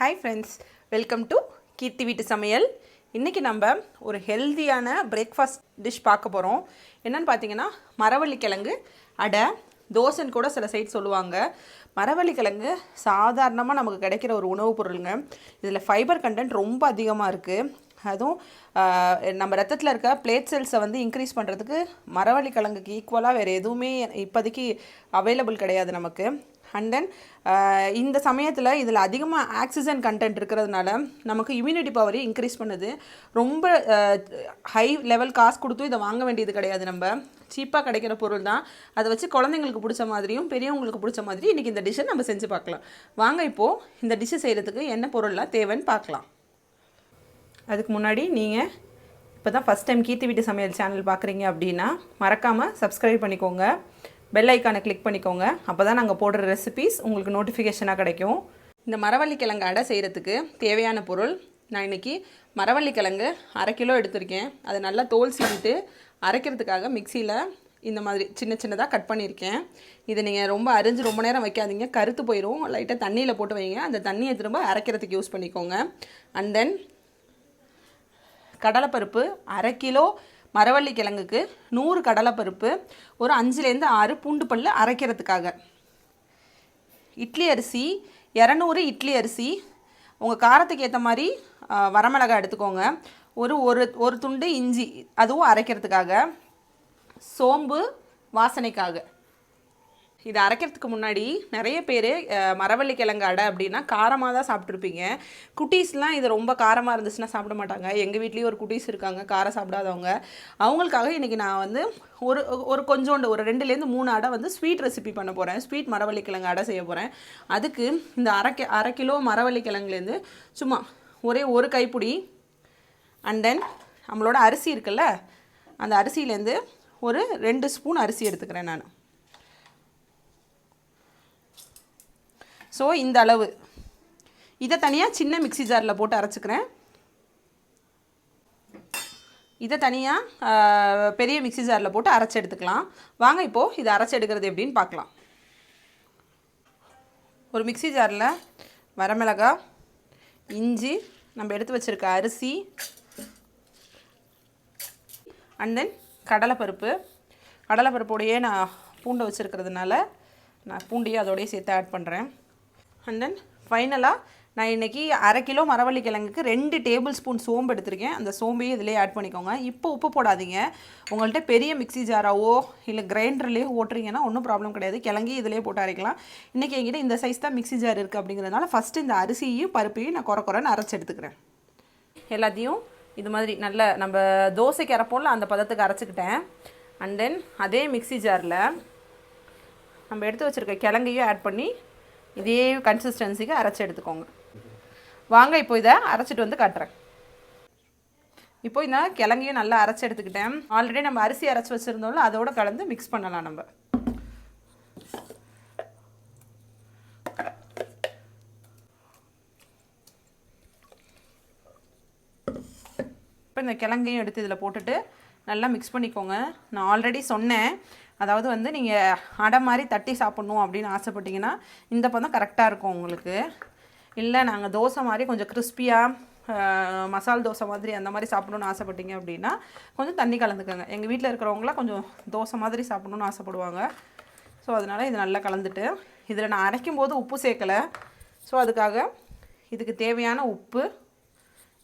Hi friends, welcome to கீர்த்தி வீட்டு சமையல். இன்றைக்கி நம்ம ஒரு ஹெல்தியான பிரேக்ஃபாஸ்ட் டிஷ் பார்க்க போகிறோம். என்னென்னு பார்த்தீங்கன்னா மரவள்ளி கிழங்கு அடை, தோசைன்னு கூட சில சைட் சொல்லுவாங்க. மரவள்ளி கிழங்கு சாதாரணமாக நமக்கு கிடைக்கிற ஒரு உணவுப் பொருளுங்க. இதில் ஃபைபர் கண்டென்ட் ரொம்ப அதிகமாக இருக்குது. அதுவும் நம்ம ரத்தத்தில் இருக்க பிளேட் செல்ஸை வந்து இன்க்ரீஸ் பண்ணுறதுக்கு மரவள்ளி கிழங்குக்கு ஈக்குவலாக வேறு எதுவுமே இப்போதைக்கு அவைலபிள் கிடையாது நமக்கு. அண்ட் தென் இந்த சமயத்தில் இதில் அதிகமாக ஆக்சிஜன் கண்டென்ட் இருக்கிறதுனால நமக்கு இம்யூனிட்டி பவரை இன்க்ரீஸ் பண்ணுது. ரொம்ப ஹை லெவல் காசு கொடுத்தும் இதை வாங்க வேண்டியது கிடையாது. நம்ம சீப்பாக கிடைக்கிற பொருள் தான். அதை வச்சு குழந்தைங்களுக்கு பிடிச்ச மாதிரியும் பெரியவங்களுக்கு பிடிச்ச மாதிரி இன்றைக்கி இந்த டிஷ்ஷை நம்ம செஞ்சு பார்க்கலாம். வாங்க இப்போது இந்த டிஷ்ஷை செய்கிறதுக்கு என்ன பொருள்லாம் தேவைன்னு பார்க்கலாம். அதுக்கு முன்னாடி நீங்கள் இப்போ தான் ஃபஸ்ட் டைம் கீர்த்தி வீட்டு சமையல் சேனல் பார்க்குறீங்க அப்படின்னா மறக்காமல் சப்ஸ்கிரைப் பண்ணிக்கோங்க, பெல் ஐக்கானை கிளிக் பண்ணிக்கோங்க. அப்போ தான் நாங்கள் போடுற ரெசிபீஸ் உங்களுக்கு நோட்டிஃபிகேஷனாக கிடைக்கும். இந்த மரவள்ளி கிழங்கு அடை செய்கிறதுக்கு தேவையான பொருள், நான் இன்றைக்கி மரவள்ளி கிழங்கு 1/2 கிலோ எடுத்திருக்கேன். அதை நல்லா தோல் சீவிட்டு அரைக்கிறதுக்காக மிக்சியில் இந்த மாதிரி சின்ன சின்னதாக கட் பண்ணியிருக்கேன். இதை நீங்கள் ரொம்ப அரிஞ்சு ரொம்ப நேரம் வைக்காதீங்க, கருத்து போயிடும். லைட்டாக தண்ணியில் போட்டு வைங்க, அந்த தண்ணியை திரும்ப அரைக்கிறதுக்கு யூஸ் பண்ணிக்கோங்க. அண்ட் தென் கடலைப்பருப்பு 1/2 கிலோ மரவள்ளி கிழங்குக்கு 100 கடலைப்பருப்பு, ஒரு 5லேருந்து 6 பூண்டு பல் அரைக்கிறதுக்காக. இட்லி அரிசி 200 இட்லி அரிசி, உங்கள் காரத்துக்கு ஏற்ற மாதிரி வரமிளகாய் எடுத்துக்கோங்க. ஒரு துண்டு இஞ்சி, அதுவும் அரைக்கிறதுக்காக. சோம்பு வாசனைக்காக. இதை அரைக்கிறதுக்கு முன்னாடி நிறைய பேர் மரவள்ளி கிழங்கு அடை அப்படின்னா காரமாக தான் சாப்பிட்ருப்பீங்க. குட்டீஸ்லாம் இது ரொம்ப காரமாக இருந்துச்சுன்னா சாப்பிட மாட்டாங்க. எங்கள் வீட்லேயும் ஒரு குட்டீஸ் இருக்காங்க காரம் சாப்பிடாதவங்க. அவங்களுக்காக இன்றைக்கி நான் வந்து ஒரு கொஞ்சோண்டு ஒரு 2லேருந்து 3 அடை வந்து ஸ்வீட் ரெசிபி பண்ண போகிறேன். ஸ்வீட் மரவள்ளி கிழங்கு அடை செய்ய போகிறேன். அதுக்கு இந்த 1/2 கிலோ மரவள்ளி கிழங்குலேருந்து சும்மா ஒரு கைப்பிடி. அண்ட் தென் நம்மளோட அரிசி இருக்குல்ல, அந்த அரிசியிலேருந்து ஒரு 2 ஸ்பூன் அரிசி எடுத்துக்கிறேன் நான். ஸோ இந்த அளவு. இதை தனியாக சின்ன மிக்ஸி ஜாரில் போட்டு அரைச்சிக்கிறேன். இதை தனியாக பெரிய மிக்ஸி ஜாரில் போட்டு அரைச்சி எடுத்துக்கலாம். வாங்க இப்போது இதை அரைச்சி எடுக்கிறது எப்படின்னு பார்க்கலாம். ஒரு மிக்ஸி ஜாரில் வரமிளகாய், இஞ்சி, நம்ம எடுத்து வச்சுருக்க அரிசி, அண்ட் தென் கடலைப்பருப்போடையே நான் பூண்டை வச்சுருக்கிறதுனால நான் பூண்டையும் அதோடையே சேர்த்து ஆட் பண்ணுறேன். அண்ட் தென் ஃபைனலாக நான் இன்றைக்கி 1/2 கிலோ மரவள்ளி கிழங்குக்கு 2 டேபிள் ஸ்பூன் சோம்பு எடுத்திருக்கேன். அந்த சோம்பையும் இதிலே ஆட் பண்ணிக்கோங்க. இப்போ உப்பு போடாதீங்க. உங்கள்கிட்ட பெரிய மிக்ஸி ஜாராவோ இல்லை கிரைண்டர்லேயோ ஓட்டுறீங்கன்னா ஒன்றும் ப்ராப்ளம் கிடையாது, கிழங்கி இதிலே போட்டு அரைக்கலாம். இன்றைக்கி என்கிட்ட இந்த சைஸ் தான் மிக்ஸி ஜார் இருக்குது அப்படிங்கிறதுனால ஃபஸ்ட்டு இந்த அரிசியும் பருப்பையும் நான் குறைன்னு அரைச்சி எடுத்துக்கிறேன். எல்லாத்தையும் இது மாதிரி நல்ல நம்ம தோசைக்கு அரைப்போம்ல அந்த பதத்துக்கு அரைச்சிக்கிட்டேன். அண்ட் தென் அதே மிக்ஸி ஜாரில் நம்ம எடுத்து வச்சுருக்க கிழங்கையும் ஆட் பண்ணி இதே கன்சிஸ்டன்சிக்கு அரைச்சி எடுத்துக்கோங்க. வாங்க இப்போ இதை அரைச்சிட்டு வந்து காட்டுறேன். இப்போ இந்த கிழங்கையும் நல்லா அரைச்சி எடுத்துக்கிட்டேன். ஆல்ரெடி நம்ம அரிசி அரைச்சி வச்சுருந்தோம்ல, அதோடு கலந்து மிக்ஸ் பண்ணலாம் நம்ம. இப்போ இந்த கிழங்கையும் எடுத்து இதில் போட்டுட்டு நல்லா மிக்ஸ் பண்ணிக்கோங்க. நான் ஆல்ரெடி சொன்னேன், அதாவது வந்து நீங்கள் அடை மாதிரி தட்டி சாப்பிட்ணும் அப்படின்னு ஆசைப்பட்டிங்கன்னா இந்த பதம் கரெக்டாக இருக்கும் உங்களுக்கு. இல்லை நாங்கள் தோசை மாதிரி கொஞ்சம் கிறிஸ்பியாக மசால் தோசை மாதிரி அந்த மாதிரி சாப்பிட்ணுன்னு ஆசைப்பட்டீங்க அப்படின்னா கொஞ்சம் தண்ணி கலந்துக்கோங்க. எங்கள் வீட்டில் இருக்கிறவங்களாம் கொஞ்சம் தோசை மாதிரி சாப்பிட்ணுன்னு ஆசைப்படுவாங்க. ஸோ அதனால் இது நல்லா கலந்துட்டு இதில் நான் அரைக்கும் போது உப்பு சேர்க்கலை. ஸோ அதுக்காக இதுக்கு தேவையான உப்பு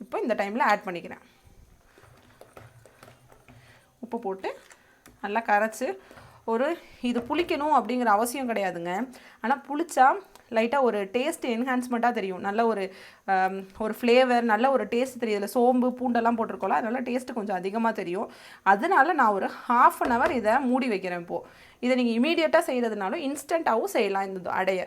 இப்போ இந்த டைமில் ஆட் பண்ணிக்கிறேன். உப்பு போட்டு நல்லா கரைச்சி இது புளிக்கணும் அப்படிங்கிற அவசியம் கிடையாதுங்க. ஆனால் புளிச்சா லைட்டாக ஒரு டேஸ்ட் என்ஹான்ஸ்மெண்ட்டாக தெரியும். நல்ல ஒரு ஃப்ளேவர், நல்ல ஒரு டேஸ்ட் தெரியும். இதில் சோம்பு பூண்டெல்லாம் போட்டிருக்கோம்ல, அதனால டேஸ்ட்டு கொஞ்சம் அதிகமாக தெரியும். அதனால நான் ஒரு 1/2 அன் ஹவர் இதை மூடி வைக்கிறேன். இப்போது இதை நீங்கள் இமீடியட்டாக செய்கிறதுனாலும் இன்ஸ்டண்ட்டாகவும் செய்யலாம் இந்த அடையை.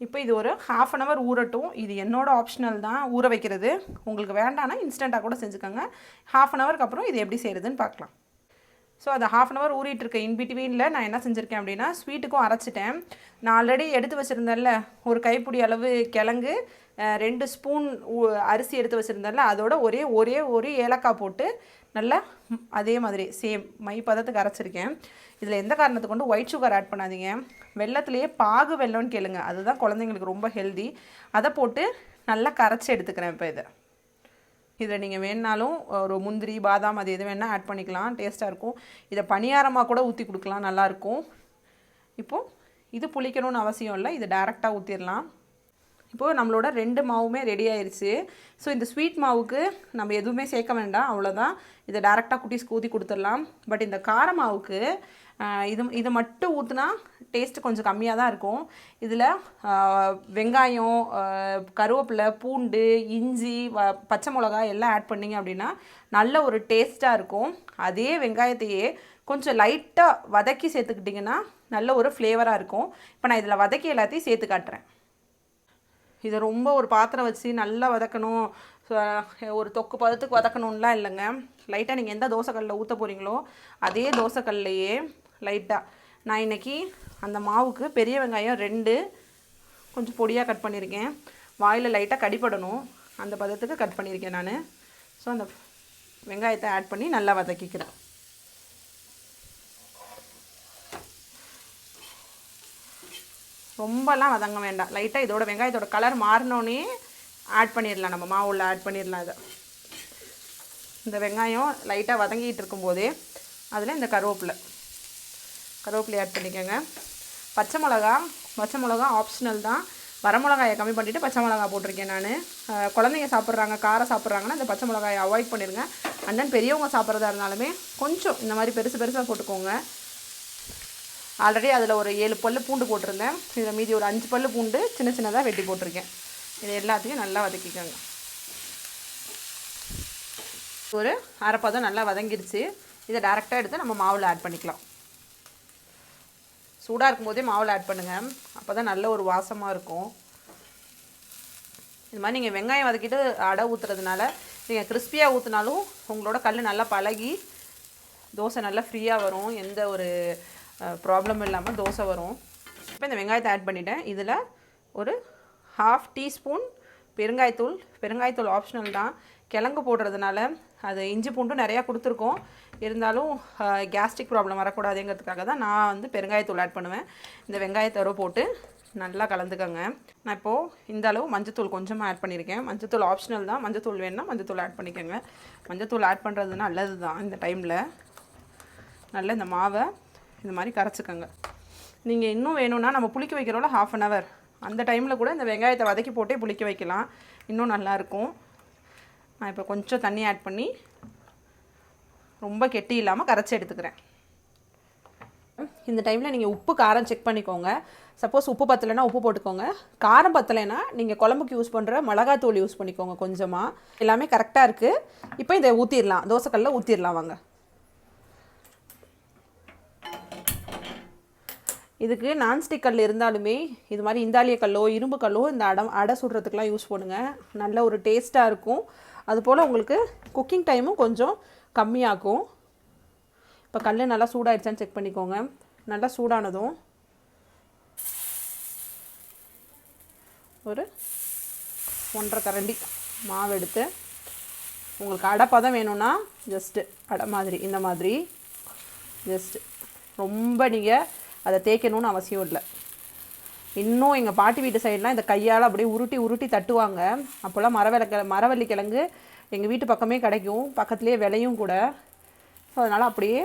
இப்போ இது ஒரு 1/2 அன் ஹவர் ஊறட்டும். இது என்னோடய ஆப்ஷனல் தான் ஊற வைக்கிறது. உங்களுக்கு வேண்டாம்னா இன்ஸ்டண்ட்டாக கூட செஞ்சுக்கோங்க. 1/2 அன் ஹவருக்கு அப்புறம் இது எப்படி செய்கிறதுன்னு பார்க்கலாம். ஸோ அதை 1/2 அன் ஹவர் ஊறிட்டுருக்க இன்பிட்வீனில் நான் என்ன செஞ்சுருக்கேன் அப்படின்னா ஸ்வீட்டுக்கும் அரைச்சிட்டேன். நான் ஆல்ரெடி எடுத்து வச்சுருந்தேன்ல ஒரு கைப்பிடி அளவு கிழங்கு, 2 ஸ்பூன் அரிசி எடுத்து வச்சுருந்தேன்ல, அதோட ஒரே ஏலக்காய் போட்டு நல்லா அதே மாதிரி சேம் மை பதத்துக்கு அரைச்சிருக்கேன். இதில் எந்த காரணத்தை கொண்டு ஒயிட் சுகர் ஆட் பண்ணாதீங்க. வெள்ளத்துலேயே பாகு வெல்லம்னு கேளுங்க, அதுதான் குழந்தைங்களுக்கு ரொம்ப ஹெல்தி. அதை போட்டு நல்லா கரைச்சி எடுத்துக்கிறேன். இப்போ இதில் நீங்கள் வேணுனாலும் ஒரு முந்திரி பாதாம் அது எது வேணால் ஆட் பண்ணிக்கலாம், டேஸ்ட்டாக இருக்கும். இதை பணியாரமாக கூட ஊற்றி கொடுக்கலாம், நல்லாயிருக்கும். இப்போது இது புளிக்கணும்னு அவசியம் இல்லை, இது டேரெக்டாக ஊற்றிடலாம். இப்போது நம்மளோட 2 மாவுமே ரெடி ஆயிடுச்சு. ஸோ இந்த ஸ்வீட் மாவுக்கு நம்ம எதுவுமே சேர்க்க வேண்டாம், அவ்வளோதான். இதை டேரெக்டாக குட்டீஸ்க்கு ஊற்றி கொடுத்துடலாம். பட் இந்த கார மாவுக்கு இது மட்டும் ஊற்றினா டேஸ்ட்டு கொஞ்சம் கம்மியாக தான் இருக்கும். இதில் வெங்காயம், கருவேப்பிலை, பூண்டு, இஞ்சி, பச்சை மிளகாய் எல்லாம் ஆட் பண்ணிங்க அப்படின்னா நல்ல ஒரு டேஸ்ட்டாக இருக்கும். அதே வெங்காயத்தையே கொஞ்சம் லைட்டாக வதக்கி சேர்த்துக்கிட்டிங்கன்னா நல்ல ஒரு ஃப்ளேவராக இருக்கும். இப்போ நான் இதில் வதக்கி எல்லாத்தையும் சேர்த்து காட்டுறேன். இதை ரொம்ப ஒரு பாத்திரம் வச்சு நல்லா வதக்கணும், ஒரு தொக்கு பதத்துக்கு வதக்கணும்லாம் இல்லைங்க. லைட்டாக நீங்கள் எந்த தோசைக்கல்லில் ஊற்ற போகிறீங்களோ அதே தோசைக்கல்லையே லைட்டாக, நான் இன்றைக்கி அந்த மாவுக்கு பெரிய வெங்காயம் 2 கொஞ்சம் பொடியாக கட் பண்ணியிருக்கேன். வாயில் லைட்டாக கடிப்படணும் அந்த பதத்துக்கு கட் பண்ணியிருக்கேன் நான். ஸோ அந்த வெங்காயத்தை ஆட் பண்ணி நல்லா வதக்கிக்கிறேன். ரொம்பலாம் வதங்க வேண்டாம், லைட்டாக இதோட வெங்காயத்தோட கலர் மாறினோன்னே ஆட் பண்ணிடலாம், நம்ம மாவுள்ள ஆட் பண்ணிடலாம். இதை இந்த வெங்காயம் லைட்டாக வதங்கிட்டு இருக்கும்போதே அதில் இந்த கருவேப்பிலை ஆட் பண்ணிக்கோங்க. பச்சை மிளகா ஆப்ஷனல் தான், வரமிளகாயை கம்மி பண்ணிவிட்டு பச்சை மிளகா போட்டிருக்கேன் நான். குழந்தைங்க சாப்பிட்றாங்க, காரம் சாப்பிட்றாங்கன்னா இந்த பச்சை மிளகாயை அவாய்ட் பண்ணிடுங்க. அண்ட் தென் பெரியவங்க சாப்பிட்றதா இருந்தாலுமே கொஞ்சம் இந்த மாதிரி பெருசாக போட்டுக்கோங்க. ஆல்ரெடி அதில் ஒரு 7 பல் பூண்டு போட்டிருந்தேன், இதில் மீதி ஒரு 5 பல் பூண்டு சின்னதாக வெட்டி போட்டிருக்கேன். இது எல்லாத்தையும் நல்லா வதக்கிக்கோங்க. ஒரு அரைப்பதம் நல்லா வதங்கிடுச்சு. இதை டேரெக்டாக எடுத்து நம்ம மாவில் ஆட் பண்ணிக்கலாம். சூடாக இருக்கும்போதே மாவில் ஆட் பண்ணுங்கள், அப்போ தான் நல்ல ஒரு வாசமாக இருக்கும். இது மாதிரி நீங்கள் வெங்காயம் வதக்கிட்டு அடை ஊற்றுறதுனால நீங்கள் கிறிஸ்பியாக ஊற்றினாலும் உங்களோட கல் நல்லா பழகி தோசை நல்லா ஃப்ரீயாக வரும், எந்த ஒரு ப்ராப்ளம் இல்லாமல் தோசை வரும். இப்போ இந்த வெங்காயத்தை ஆட் பண்ணிவிட்டேன். இதில் ஒரு 1/2 டீஸ்பூன் பெருங்காயத்தூள் ஆப்ஷனல் தான். கிழங்கு போடுறதுனால அது இஞ்சி பூண்டும் நிறையா கொடுத்துருக்கோம், இருந்தாலும் கேஸ்ட்ரிக் ப்ராப்ளம் வரக்கூடாதுங்கிறதுக்காக தான் நான் வந்து பெருங்காயத்தூள் ஆட் பண்ணுவேன். இந்த வெங்காயத்தோட போட்டு நல்லா கலந்துக்கோங்க. நான் இப்போது இந்த அளவு மஞ்சத்தூள் கொஞ்சமாக ஆட் பண்ணியிருக்கேன். மஞ்சத்தூள் ஆப்ஷனல் தான், மஞ்சத்தூள் வேணுன்னா மஞ்சத்தூள் ஆட் பண்ணிக்கோங்க. மஞ்சத்தூள் ஆட் பண்ணுறது நல்லது தான். இந்த டைமில் நல்லா இந்த மாவை இந்த மாதிரி கரைச்சிக்கோங்க. நீங்கள் இன்னும் வேணும்னா நம்ம புளிக்க வைக்கிறோம்ல 1/2 அன் ஹவர், அந்த டைமில் கூட இந்த வெங்காயத்தை வதக்கி போட்டே புளிக்க வைக்கலாம், இன்னும் நல்லாயிருக்கும். நான் இப்போ கொஞ்சம் தண்ணி ஆட் பண்ணி ரொம்ப கெட்டி இல்லாமல் கரைச்சி எடுத்துக்கிறேன். இந்த டைமில் நீங்கள் உப்பு காரம் செக் பண்ணிக்கோங்க. சப்போஸ் உப்பு பத்தலைன்னா உப்பு போட்டுக்கோங்க, காரம் பத்தலைன்னா நீங்கள் குழம்புக்கு யூஸ் பண்ணுற மிளகாத்தூள் யூஸ் பண்ணிக்கோங்க கொஞ்சமாக. எல்லாமே கரெக்டாக இருக்குது. இப்போ இதை ஊற்றிடலாம், தோசைக்கல்லில் ஊற்றிடலாம் வாங்க. இதுக்கு நான்ஸ்டிக் கல் இருந்தாலுமே இது மாதிரி இந்தாலிய கல்லோ இரும்பு கல்லோ இந்த அடை சுடுறதுக்கெலாம் யூஸ் பண்ணுங்கள், நல்ல ஒரு டேஸ்ட்டாக இருக்கும். அதுபோல் உங்களுக்கு குக்கிங் டைமும் கொஞ்சம் கம்மியாகும். இப்போ கல் நல்லா சூடாகிடுச்சான்னு செக் பண்ணிக்கோங்க. நல்லா சூடானதும் ஒரு 1.5 கரண்டி மாவு எடுத்து, உங்களுக்கு அடை பதம் வேணும்னா ஜஸ்ட்டு அடை மாதிரி இந்த மாதிரி ஜஸ்ட்டு, ரொம்ப நீங்கள் அதை தேய்க்கணும்னு அவசியம் இல்லை. இன்னும் எங்கள் பாட்டி வீட்டு சைடெலாம் இந்த கையால் அப்படியே உருட்டி தட்டுவாங்க. அப்போல்லாம் மரவள்ளி கிழங்கு எங்கள் வீட்டு பக்கமே கிடைக்கும், பக்கத்துலேயே விலையும் கூட. ஸோ அதனால் அப்படியே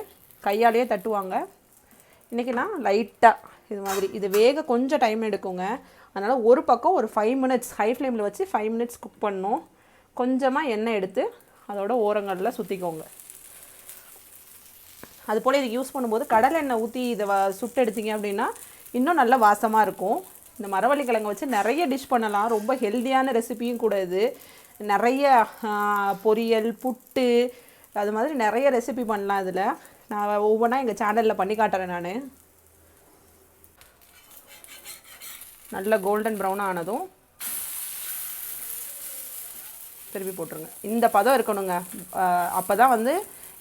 கையாலேயே தட்டுவாங்க. இன்றைக்கி நான் லைட்டாக இது மாதிரி, இது வேக கொஞ்சம் டைம் எடுக்குங்க. அதனால் ஒரு பக்கம் ஒரு 5 மினிட்ஸ் ஹை ஃப்ளேமில் வச்சு 5 மினிட்ஸ் குக் பண்ணணும். கொஞ்சமாக எண்ணெய் எடுத்து அதோட ஓரங்களில் சுற்றிக்கோங்க. அதுபோல் இதுக்கு யூஸ் பண்ணும்போது கடலை எண்ணெய் ஊற்றி இதை சுட்டு எடுத்தீங்க அப்படின்னா இன்னும் நல்ல வாசமாக இருக்கும். இந்த மரவள்ளி கிழங்கு வச்சு நிறைய டிஷ் பண்ணலாம், ரொம்ப ஹெல்த்தியான ரெசிபியும் கூட இது. நிறைய பொரியல், புட்டு, அது மாதிரி நிறைய ரெசிபி பண்ணலாம் இதில். நான் ஒவ்வொன்றா எங்கள் சேனலில் பண்ணி காட்டுறேன். நான் நல்ல கோல்டன் ப்ரௌனாக ஆனதும் திருப்பி போட்டுருங்க. இந்த பதம் இருக்கணுங்க, அப்போ தான் வந்து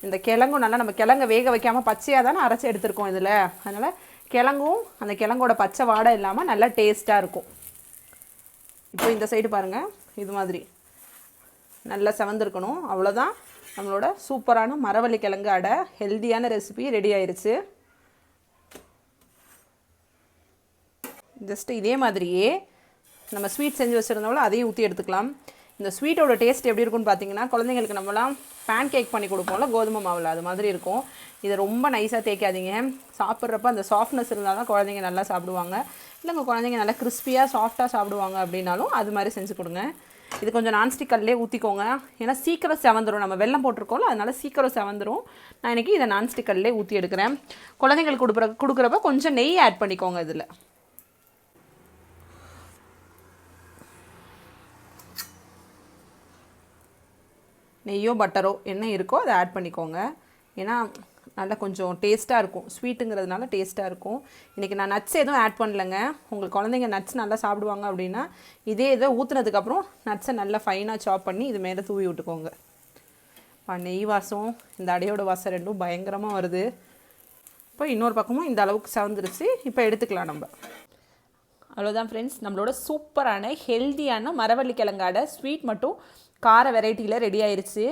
இந்த கிழங்கும் நல்லா, நம்ம கிழங்கை வேக வைக்காமல் பச்சையாக தானே அரைச்சி எடுத்துருக்கோம் இதில், அதனால் கிழங்கும் அந்த கிழங்கோட பச்சை வாடை இல்லாமல் நல்லா டேஸ்ட்டாக இருக்கும். இப்போ இந்த சைடு பாருங்கள், இது மாதிரி நல்லா செவந்திருக்கணும். அவ்வளோதான், நம்மளோட சூப்பரான மரவள்ளி கிழங்கு அடை ஹெல்த்தியான ரெசிபி ரெடி ஆயிடுச்சு. ஜஸ்ட்டு இதே மாதிரியே நம்ம ஸ்வீட் செஞ்சு வச்சுருந்தோம்ல அதையும் ஊற்றி எடுத்துக்கலாம். இந்த ஸ்வீட்டோட டேஸ்ட் எப்படி இருக்குன்னு பார்த்தீங்கன்னா, குழந்தைங்களுக்கு நம்மலாம் பேன் கேக் பண்ணி கொடுப்போம்ல கோதுமை மாவில், அது மாதிரி இருக்கும். இதை ரொம்ப நைஸாக தேய்க்காதீங்க. சாப்பிட்றப்ப அந்த சாஃப்ட்னஸ் இருந்தால் தான் குழந்தைங்க நல்லா சாப்பிடுவாங்க. இல்லைங்க குழந்தைங்க நல்லா கிறிஸ்பியாக சாஃப்டாக சாப்பிடுவாங்க அப்படின்னாலும் அது மாதிரி செஞ்சு கொடுங்க. இது கொஞ்சம் நான்ஸ்டிக் கல்லே ஊற்றிக்கோங்க. ஏன்னா சீக்கிரம் செவந்துடும். நம்ம வெல்லம் போட்டிருக்கோம்ல, அதனால் சீக்கிரம் செவந்துடும். நான் இன்றைக்கி இதை நான்ஸ்டிக் கல்லே ஊற்றி எடுக்கிறேன். குழந்தைங்களுக்கு கொடுக்குறப்ப கொஞ்சம் நெய் ஆட் பண்ணிக்கோங்க. இதில் நெய்யோ பட்டரோ என்ன இருக்கோ அதை ஆட் பண்ணிக்கோங்க. ஏன்னா நல்லா கொஞ்சம் டேஸ்ட்டாக இருக்கும். ஸ்வீட்டுங்கிறதுனால டேஸ்ட்டாக இருக்கும். இன்றைக்கி நான் நட்ஸ் எதுவும் ஆட் பண்ணலைங்க. உங்களுக்கு குழந்தைங்க நட்ஸ் நல்லா சாப்பிடுவாங்க அப்படின்னா இதே இதை ஊற்றுனதுக்கப்புறம் நட்ஸை நல்லா ஃபைனாக சாப் பண்ணி இது மேலே தூவி விட்டுக்கோங்க. நெய் வாசம் இந்த அடையோட வாசம் ரெண்டும் பயங்கரமாக வருது. இப்போ இன்னொரு பக்கமும் இந்த அளவுக்கு சவந்துருச்சு. இப்போ எடுத்துக்கலாம் நம்ம. அவ்வளோதான் ஃப்ரெண்ட்ஸ், நம்மளோட சூப்பரான ஹெல்த்தியான மரவள்ளி கிழங்கு அடை ஸ்வீட் மட்டும் கார வெரைட்டியில் ரெடி ஆயிடுச்சு.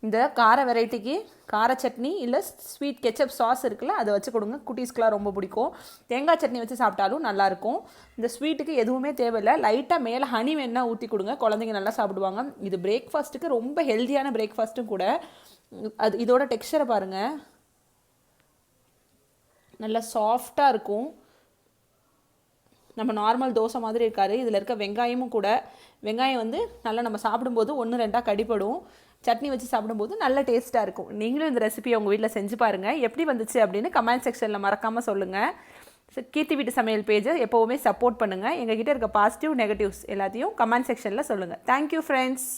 இந்த கார வெரைட்டிக்கு கார சட்னி இல்லை ஸ்வீட் கெச்சப் சாஸ் இருக்குல்ல, அதை வச்சு கொடுங்க. குட்டீஸ்க்கெலாம் ரொம்ப பிடிக்கும். தேங்காய் சட்னி வச்சு சாப்பிட்டாலும் நல்லாயிருக்கும். இந்த ஸ்வீட்டுக்கு எதுவுமே தேவையில்லை. லைட்டாக மேலே ஹனி வேணால் ஊற்றி கொடுங்க. குழந்தைங்க நல்லா சாப்பிடுவாங்க. இது பிரேக்ஃபாஸ்ட்டுக்கு ரொம்ப ஹெல்த்தியான பிரேக்ஃபாஸ்ட்டும் கூட. அது இதோட டெக்ஸ்சரை பாருங்கள், நல்லா சாஃப்டாக இருக்கும். நம்ம நார்மல் தோசை மாதிரி இருக்காது. இதில் இருக்க வெங்காயமும் கூட, வெங்காயம் வந்து நல்லா நம்ம சாப்பிடும்போது 1-2 கடிப்படும். சட்னி வச்சு சாப்பிடும்போது நல்ல டேஸ்ட்டாக இருக்கும். நீங்களும் இந்த ரெசிபியை உங்கள் வீட்டில் செஞ்சு பாருங்கள். எப்படி வந்துச்சு அப்படின்னு கமெண்ட் செக்ஷனில் மறக்காமல் சொல்லுங்கள். கீர்த்தி வீட்டு சமையல் பேஜை எப்போவுமே சப்போர்ட் பண்ணுங்கள். எங்ககிட்ட இருக்க பாசிட்டிவ் நெகட்டிவ்ஸ் எல்லாத்தையும் கமெண்ட் செக்ஷனில் சொல்லுங்கள். Thank you friends.